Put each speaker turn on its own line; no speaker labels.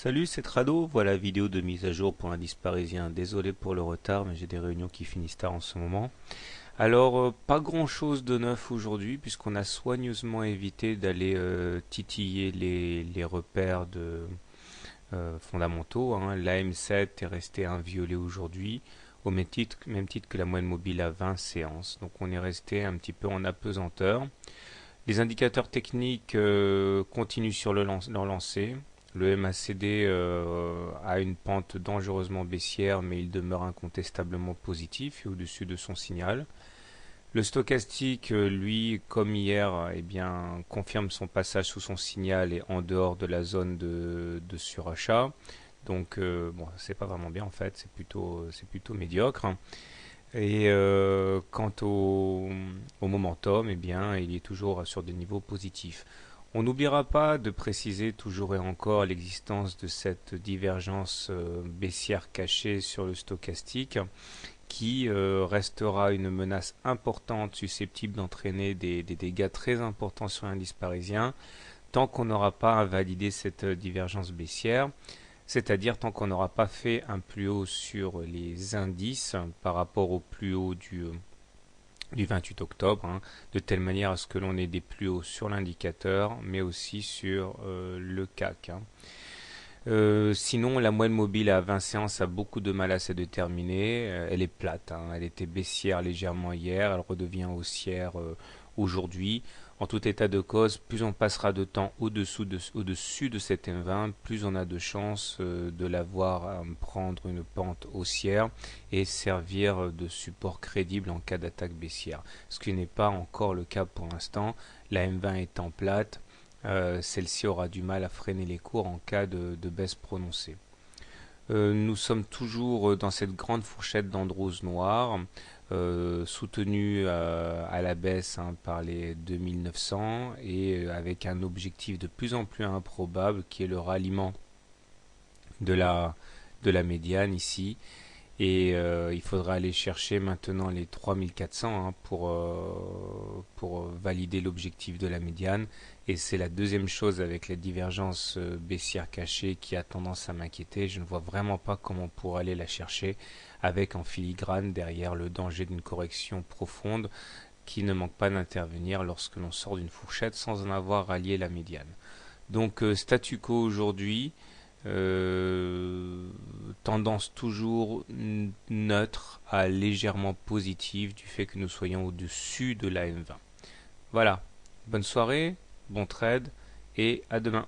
Salut, c'est Trado. Voilà, vidéo de mise à jour pour l'indice parisien. Désolé pour le retard, mais j'ai des réunions qui finissent tard en ce moment. Alors, pas grand-chose de neuf aujourd'hui, puisqu'on a soigneusement évité d'aller titiller les repères fondamentaux, hein. L'AM7 est resté inviolé aujourd'hui, au même titre que la moyenne mobile à 20 séances. Donc on est resté un petit peu en apesanteur. Les indicateurs techniques continuent sur leur lancée. Le MACD a une pente dangereusement baissière, mais il demeure incontestablement positif et au-dessus de son signal. Le stochastique, lui, comme hier, eh bien, confirme son passage sous son signal et en dehors de la zone de surachat. Donc, bon, c'est pas vraiment bien en fait, c'est plutôt médiocre, hein. Et quant au momentum, eh bien, il est toujours sur des niveaux positifs. On n'oubliera pas de préciser toujours et encore l'existence de cette divergence baissière cachée sur le stochastique qui restera une menace importante susceptible d'entraîner des dégâts très importants sur l'indice parisien tant qu'on n'aura pas invalidé cette divergence baissière, c'est-à-dire tant qu'on n'aura pas fait un plus haut sur les indices par rapport au plus haut du 28 octobre, hein, de telle manière à ce que l'on ait des plus hauts sur l'indicateur, mais aussi sur le CAC, hein. Sinon, la moyenne mobile à 20 séances a beaucoup de mal à se déterminer. Elle est plate, hein. Elle était baissière légèrement hier, elle redevient haussière aujourd'hui. En tout état de cause, plus on passera de temps au-dessus de cette M20, plus on a de chances de la voir prendre une pente haussière et servir de support crédible en cas d'attaque baissière. Ce qui n'est pas encore le cas pour l'instant. La M20 étant plate, celle-ci aura du mal à freiner les cours en cas de baisse prononcée. Nous sommes toujours dans cette grande fourchette d'Andrews noire, soutenue à la baisse, hein, par les 2900 et avec un objectif de plus en plus improbable qui est le ralliement de de la médiane ici. Et il faudra aller chercher maintenant les 3400, hein, pour valider l'objectif de la médiane. Et c'est la deuxième chose avec la divergence baissière cachée qui a tendance à m'inquiéter. Je ne vois vraiment pas comment on pourra aller la chercher avec en filigrane derrière le danger d'une correction profonde qui ne manque pas d'intervenir lorsque l'on sort d'une fourchette sans en avoir rallié la médiane. Donc statu quo aujourd'hui, tendance toujours neutre à légèrement positive du fait que nous soyons au-dessus de la M20. Voilà, bonne soirée, bon trade et à demain.